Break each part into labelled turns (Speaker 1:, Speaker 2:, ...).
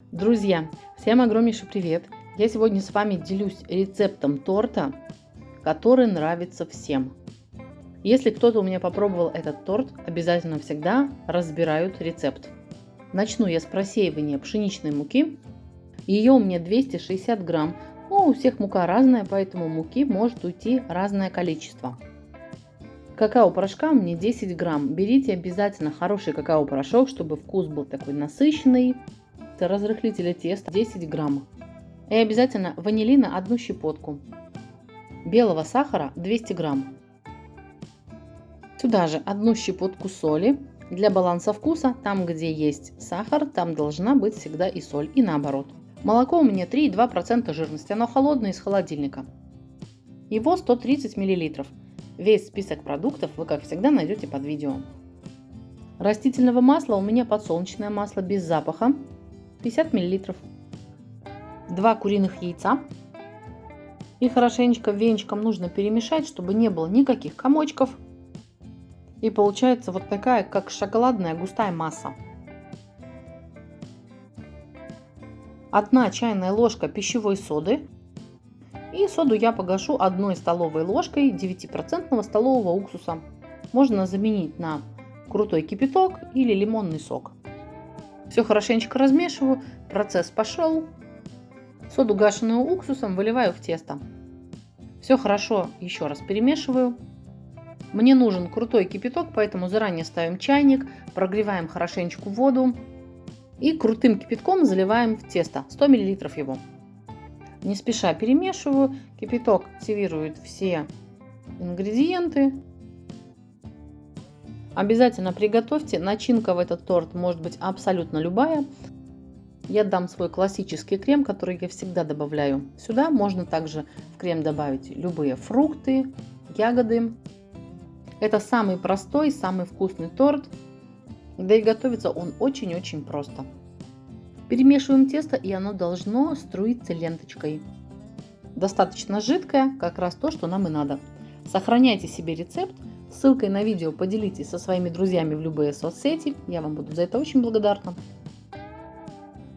Speaker 1: Друзья, всем огромнейший привет! Я сегодня с вами делюсь рецептом торта, который нравится всем. Если кто-то у меня попробовал этот торт, обязательно всегда разбирают рецепт. Начну я с просеивания пшеничной муки. Ее у меня 260 грамм. У всех мука разная, поэтому муки может уйти разное количество. Какао-порошка мне 10 грамм. Берите обязательно хороший какао-порошок, чтобы вкус был такой насыщенный. Разрыхлителя теста 10 грамм. И обязательно ванилина 1 щепотку. Белого сахара 200 грамм. Сюда же 1 щепотку соли. Для баланса вкуса, там где есть сахар, там должна быть всегда и соль, и наоборот. Молоко у меня 3,2% жирности, оно холодное из холодильника. Его 130 мл. Весь список продуктов вы, как всегда, найдете под видео. Растительного масла у меня подсолнечное масло без запаха 50 мл. 2 куриных яйца. И хорошенечко венчиком нужно перемешать, чтобы не было никаких комочков. И получается вот такая, как шоколадная густая масса. 1 чайная ложка пищевой соды. И соду я погашу 1 столовой ложкой 9% столового уксуса. Можно заменить на крутой кипяток или лимонный сок. Все хорошенечко размешиваю, процесс пошел. Соду, гашеную уксусом, выливаю в тесто. Все хорошо еще раз перемешиваю. Мне нужен крутой кипяток, поэтому заранее ставим чайник, прогреваем хорошенечку воду и крутым кипятком заливаем в тесто, 100 мл его. Не спеша перемешиваю, кипяток активирует все ингредиенты. Обязательно приготовьте, начинка в этот торт может быть абсолютно любая. Я дам свой классический крем, который я всегда добавляю. Сюда можно также в крем добавить любые фрукты, ягоды. Это самый простой, самый вкусный торт. Да и готовится он очень-очень просто. Перемешиваем тесто, и оно должно струиться ленточкой. Достаточно жидкое, как раз то, что нам и надо. Сохраняйте себе рецепт. Ссылкой на видео поделитесь со своими друзьями в любые соцсети. Я вам буду за это очень благодарна.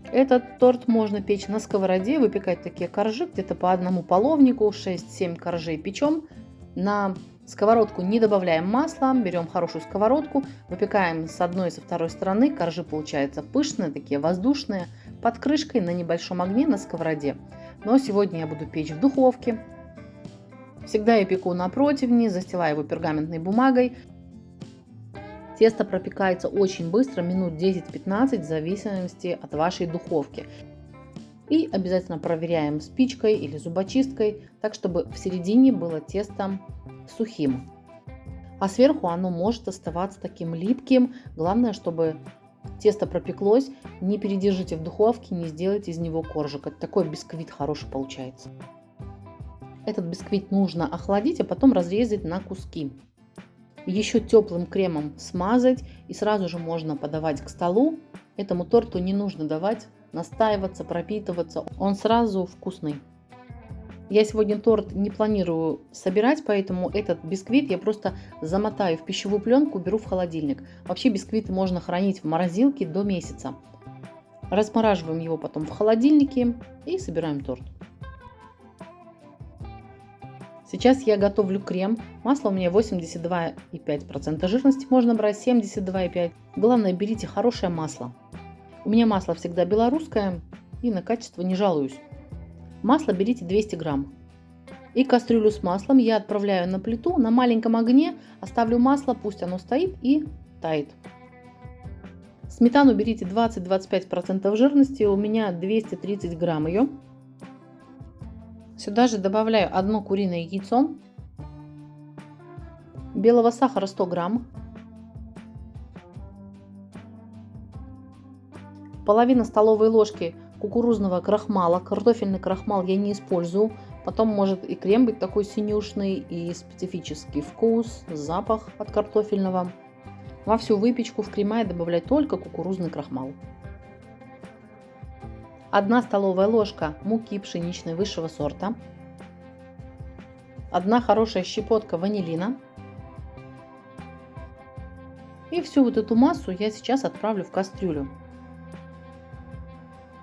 Speaker 1: Этот торт можно печь на сковороде, выпекать такие коржи, где-то по одному половнику, 6-7 коржей печем. На сковородку не добавляем масла, берем хорошую сковородку, выпекаем с одной и со второй стороны. Коржи получаются пышные, такие воздушные, под крышкой на небольшом огне на сковороде. Но сегодня я буду печь в духовке. Всегда я пеку на противне, застилаю его пергаментной бумагой. Тесто пропекается очень быстро, минут 10-15, в зависимости от вашей духовки. И обязательно проверяем спичкой или зубочисткой, так чтобы в середине было тесто сухим. А сверху оно может оставаться таким липким. Главное, чтобы тесто пропеклось. Не передержите в духовке, не сделайте из него коржик. Это такой бисквит хороший получается. Этот бисквит нужно охладить, а потом разрезать на куски. Еще теплым кремом смазать, и сразу же можно подавать к столу. Этому торту не нужно давать настаиваться, пропитываться. Он сразу вкусный. Я сегодня торт не планирую собирать, поэтому этот бисквит я просто замотаю в пищевую пленку, беру в холодильник. Вообще бисквиты можно хранить в морозилке до месяца. Размораживаем его потом в холодильнике и собираем торт. Сейчас я готовлю крем. Масло у меня 82,5% жирности. Можно брать 72,5%. Главное, берите хорошее масло. У меня масло всегда белорусское. И на качество не жалуюсь. Масло берите 200 грамм. И кастрюлю с маслом я отправляю на плиту. На маленьком огне оставлю масло. Пусть оно стоит и тает. Сметану берите 20-25% жирности. У меня 230 грамм ее. Сюда же добавляю 1 куриное яйцо, белого сахара 100 грамм, половина столовой ложки кукурузного крахмала. Картофельный крахмал я не использую. Потом может и крем быть такой синюшный, и специфический вкус, запах от картофельного. Во всю выпечку в крема я добавляю только кукурузный крахмал. 1 столовая ложка муки пшеничной высшего сорта, 1 хорошая щепотка ванилина. И всю вот эту массу я сейчас отправлю в кастрюлю.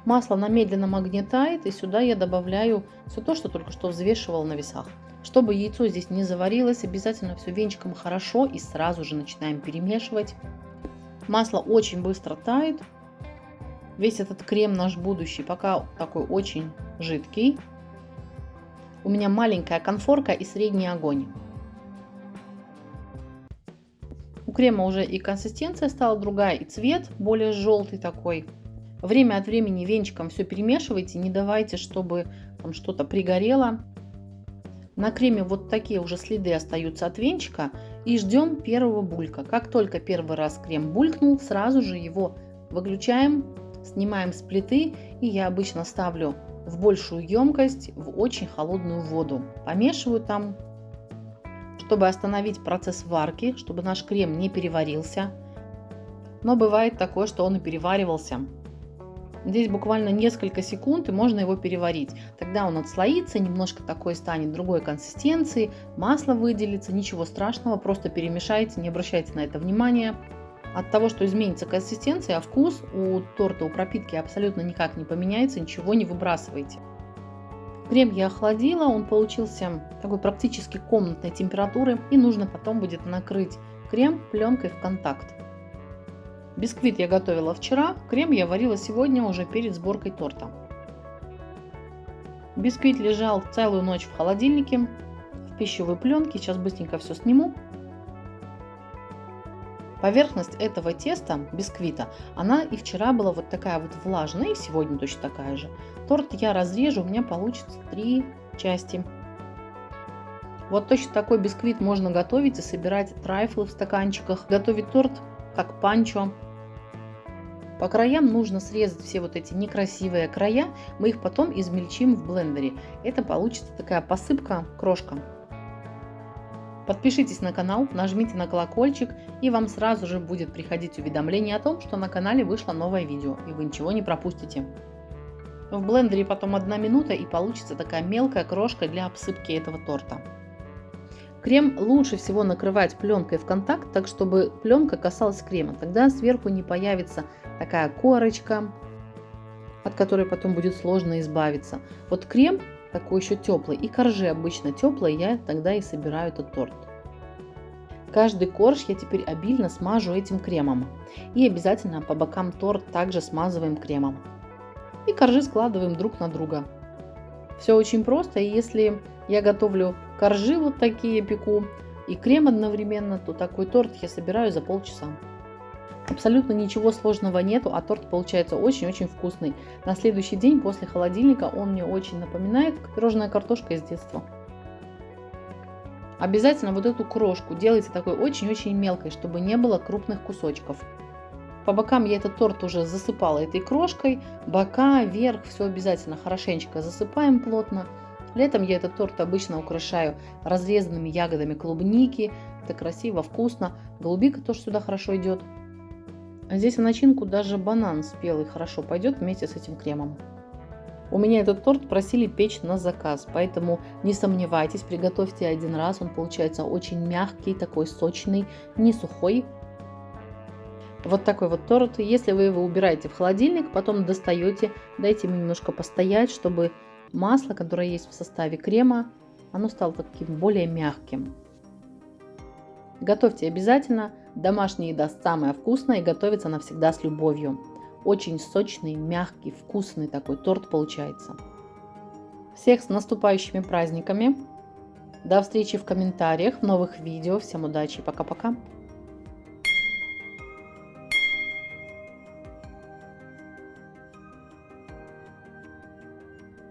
Speaker 1: Масло на медленном огне тает, и сюда я добавляю все то, что только что взвешивала на весах. Чтобы яйцо здесь не заварилось, обязательно все венчиком хорошо и сразу же начинаем перемешивать. Масло очень быстро тает. Весь этот крем наш будущий пока такой очень жидкий. У меня маленькая конфорка и средний огонь. У крема уже и консистенция стала другая, и цвет более желтый такой. Время от времени венчиком все перемешивайте, не давайте, чтобы там что-то пригорело. На креме вот такие уже следы остаются от венчика, и ждем первого булька. Как только первый раз крем булькнул, сразу же его выключаем, снимаем с плиты, и я обычно ставлю в большую емкость в очень холодную воду. Помешиваю там, чтобы остановить процесс варки, чтобы наш крем не переварился. Но бывает такое, что он и переваривался. Здесь буквально несколько секунд, и можно его переварить. Тогда он отслоится, немножко такой станет другой консистенции, масло выделится, ничего страшного, просто перемешайте, не обращайте на это внимания. От того, что изменится консистенция, а вкус у торта, у пропитки абсолютно никак не поменяется, ничего не выбрасывайте. Крем я охладила, он получился такой практически комнатной температуры, и нужно потом будет накрыть крем пленкой в контакт. Бисквит я готовила вчера, крем я варила сегодня уже перед сборкой торта. Бисквит лежал целую ночь в холодильнике, в пищевой пленке, сейчас быстренько все сниму. Поверхность этого теста, бисквита, она и вчера была вот такая вот влажная, и сегодня точно такая же. Торт я разрежу, у меня получится 3 части. Вот точно такой бисквит можно готовить и собирать трайфлы в стаканчиках, готовить торт как панчо. По краям нужно срезать все вот эти некрасивые края, мы их потом измельчим в блендере. Это получится такая посыпка, крошка. Подпишитесь на канал, нажмите на колокольчик, и вам сразу же будет приходить уведомление о том, что на канале вышло новое видео, и вы ничего не пропустите. В блендере потом 1 минута, и получится такая мелкая крошка для обсыпки этого торта. Крем лучше всего накрывать пленкой в контакт, так чтобы пленка касалась крема. Тогда сверху не появится такая корочка, от которой потом будет сложно избавиться. Вот крем такой еще теплый, и коржи обычно теплые, я тогда и собираю этот торт. Каждый корж я теперь обильно смажу этим кремом. И обязательно по бокам торт также смазываем кремом. И коржи складываем друг на друга. Все очень просто, и если я готовлю коржи вот такие, пеку, и крем одновременно, то такой торт я собираю за полчаса. Абсолютно ничего сложного нету, а торт получается очень-очень вкусный. На следующий день после холодильника он мне очень напоминает пирожная картошка из детства. Обязательно вот эту крошку делайте такой очень-очень мелкой, чтобы не было крупных кусочков. По бокам я этот торт уже засыпала этой крошкой. Бока, верх, все обязательно хорошенечко засыпаем плотно. Летом я этот торт обычно украшаю разрезанными ягодами клубники. Это красиво, вкусно. Голубика тоже сюда хорошо идет. А здесь в начинку даже банан спелый хорошо пойдет вместе с этим кремом. У меня этот торт просили печь на заказ, поэтому не сомневайтесь, приготовьте один раз. Он получается очень мягкий, такой сочный, не сухой. Вот такой вот торт. Если вы его убираете в холодильник, потом достаете, дайте ему немножко постоять, чтобы масло, которое есть в составе крема, оно стало таким более мягким. Готовьте обязательно. Домашняя еда самая вкусная и готовится она всегда с любовью. Очень сочный, мягкий, вкусный такой торт получается. Всех с наступающими праздниками. До встречи в комментариях, в новых видео. Всем удачи. Пока-пока.